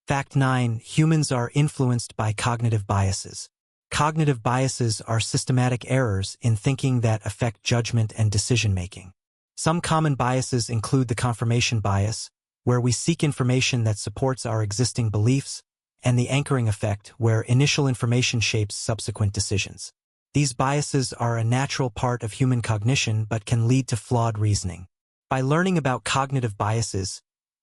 Fact 9. Humans are influenced by cognitive biases. Cognitive biases are systematic errors in thinking that affect judgment and decision-making. Some common biases include the confirmation bias, where we seek information that supports our existing beliefs, and the anchoring effect, where initial information shapes subsequent decisions. These biases are a natural part of human cognition but can lead to flawed reasoning. By learning about cognitive biases,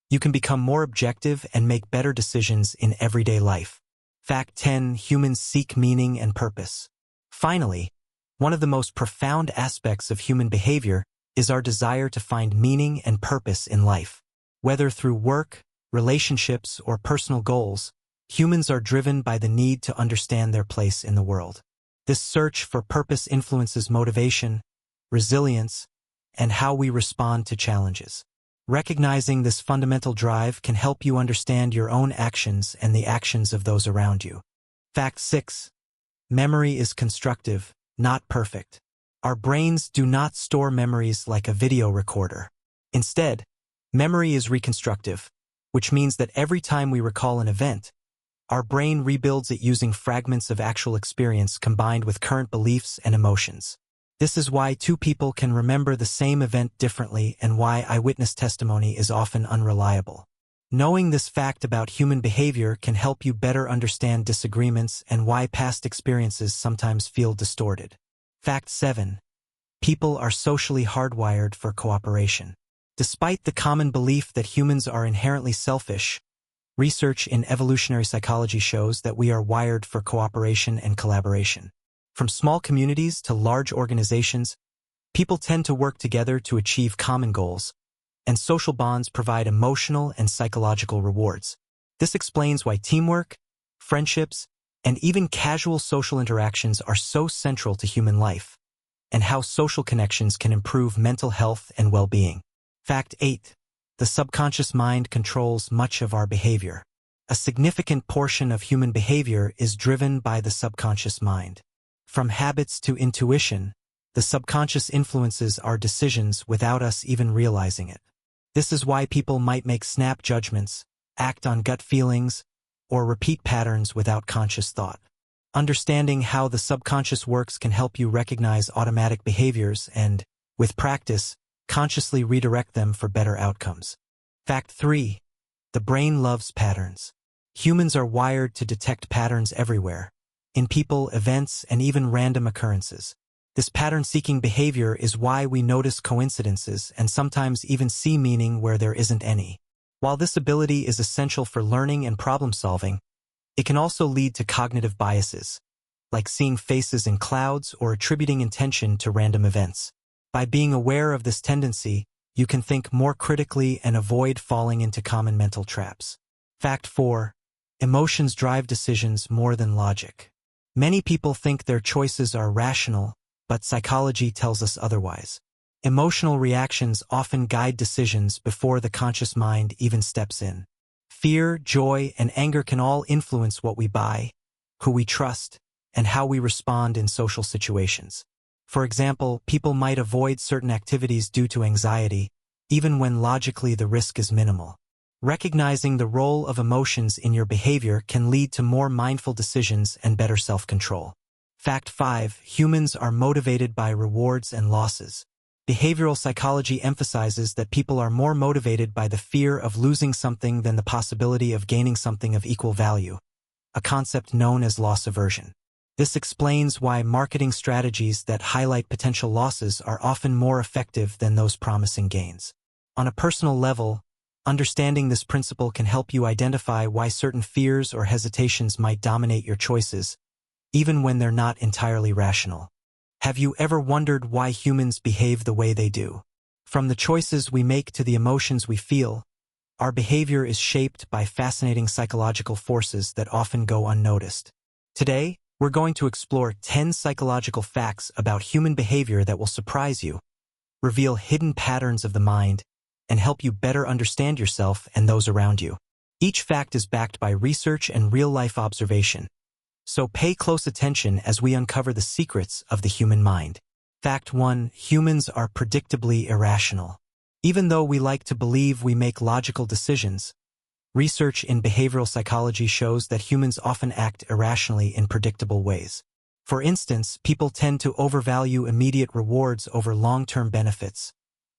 you can become more objective and make better decisions in everyday life. Fact 10. Humans seek meaning and purpose. Finally, one of the most profound aspects of human behavior is our desire to find meaning and purpose in life. Whether through work, relationships, or personal goals, humans are driven by the need to understand their place in the world. This search for purpose influences motivation, resilience, and how we respond to challenges. Recognizing this fundamental drive can help you understand your own actions and the actions of those around you. Fact 6. Memory is constructive, not perfect. Our brains do not store memories like a video recorder. Instead, memory is reconstructive, which means that every time we recall an event, our brain rebuilds it using fragments of actual experience combined with current beliefs and emotions. This is why two people can remember the same event differently and why eyewitness testimony is often unreliable. Knowing this fact about human behavior can help you better understand disagreements and why past experiences sometimes feel distorted. Fact 7. People are socially hardwired for cooperation. Despite the common belief that humans are inherently selfish, research in evolutionary psychology shows that we are wired for cooperation and collaboration. From small communities to large organizations, people tend to work together to achieve common goals, and social bonds provide emotional and psychological rewards. This explains why teamwork, friendships, and even casual social interactions are so central to human life, and how social connections can improve mental health and well-being. Fact 8. The subconscious mind controls much of our behavior. A significant portion of human behavior is driven by the subconscious mind. From habits to intuition, the subconscious influences our decisions without us even realizing it. This is why people might make snap judgments, act on gut feelings, or repeat patterns without conscious thought. Understanding how the subconscious works can help you recognize automatic behaviors and, with practice, consciously redirect them for better outcomes. Fact 3. The brain loves patterns. Humans are wired to detect patterns everywhere, in people, events, and even random occurrences. This pattern-seeking behavior is why we notice coincidences and sometimes even see meaning where there isn't any. While this ability is essential for learning and problem-solving, it can also lead to cognitive biases, like seeing faces in clouds or attributing intention to random events. By being aware of this tendency, you can think more critically and avoid falling into common mental traps. Fact 4. Emotions drive decisions more than logic. Many people think their choices are rational, but psychology tells us otherwise. Emotional reactions often guide decisions before the conscious mind even steps in. Fear, joy, and anger can all influence what we buy, who we trust, and how we respond in social situations. For example, people might avoid certain activities due to anxiety, even when logically the risk is minimal. Recognizing the role of emotions in your behavior can lead to more mindful decisions and better self-control. Fact 5. Humans are motivated by rewards and losses. Behavioral psychology emphasizes that people are more motivated by the fear of losing something than the possibility of gaining something of equal value, a concept known as loss aversion. This explains why marketing strategies that highlight potential losses are often more effective than those promising gains. On a personal level, understanding this principle can help you identify why certain fears or hesitations might dominate your choices, even when they're not entirely rational. Have you ever wondered why humans behave the way they do? From the choices we make to the emotions we feel, our behavior is shaped by fascinating psychological forces that often go unnoticed. Today, we're going to explore 10 psychological facts about human behavior that will surprise you, reveal hidden patterns of the mind, and help you better understand yourself and those around you. Each fact is backed by research and real-life observation, so pay close attention as we uncover the secrets of the human mind. Fact 1. Humans are predictably irrational. Even though we like to believe we make logical decisions, Research in behavioral psychology shows that humans often act irrationally in predictable ways. For instance, people tend to overvalue immediate rewards over long-term benefits,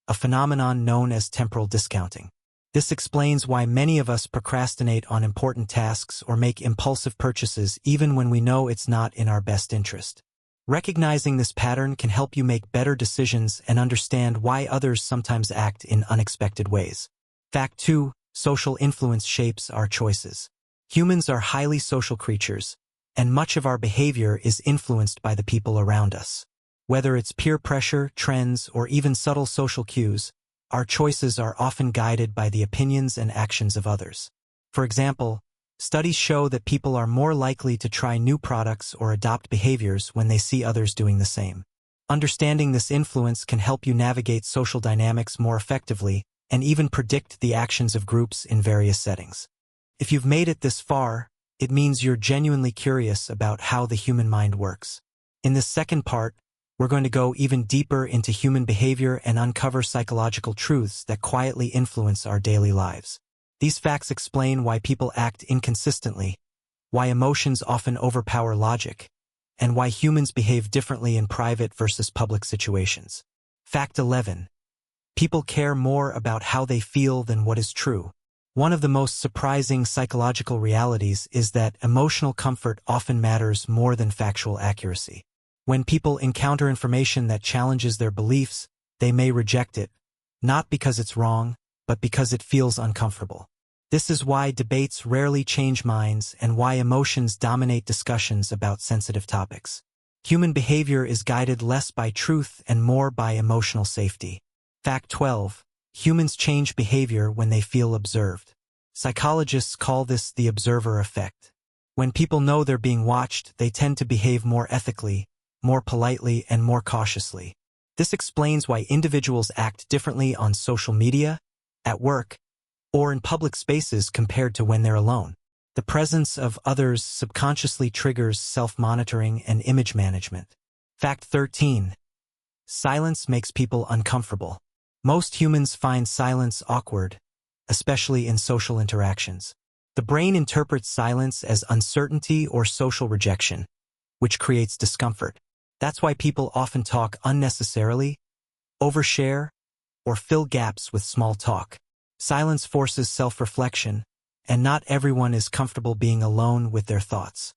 a phenomenon known as temporal discounting. This explains why many of us procrastinate on important tasks or make impulsive purchases even when we know it's not in our best interest. Recognizing this pattern can help you make better decisions and understand why others sometimes act in unexpected ways. Fact 2. Social influence shapes our choices. Humans are highly social creatures, and much of our behavior is influenced by the people around us. Whether it's peer pressure, trends, or even subtle social cues, our choices are often guided by the opinions and actions of others. For example, studies show that people are more likely to try new products or adopt behaviors when they see others doing the same. Understanding this influence can help you navigate social dynamics more effectively and even predict the actions of groups in various settings. If you've made it this far, it means you're genuinely curious about how the human mind works. In this second part, we're going to go even deeper into human behavior and uncover psychological truths that quietly influence our daily lives. These facts explain why people act inconsistently, why emotions often overpower logic, and why humans behave differently in private versus public situations. Fact 11. People care more about how they feel than what is true. One of the most surprising psychological realities is that emotional comfort often matters more than factual accuracy. When people encounter information that challenges their beliefs, they may reject it, not because it's wrong, but because it feels uncomfortable. This is why debates rarely change minds and why emotions dominate discussions about sensitive topics. Human behavior is guided less by truth and more by emotional safety. Fact 12. Humans change behavior when they feel observed. Psychologists call this the observer effect. When people know they're being watched, they tend to behave more ethically, more politely, and more cautiously. This explains why individuals act differently on social media, at work, or in public spaces compared to when they're alone. The presence of others subconsciously triggers self-monitoring and image management. Fact 13. Silence makes people uncomfortable. Most humans find silence awkward, especially in social interactions. The brain interprets silence as uncertainty or social rejection, which creates discomfort. That's why people often talk unnecessarily, overshare, or fill gaps with small talk. Silence forces self-reflection, and not everyone is comfortable being alone with their thoughts.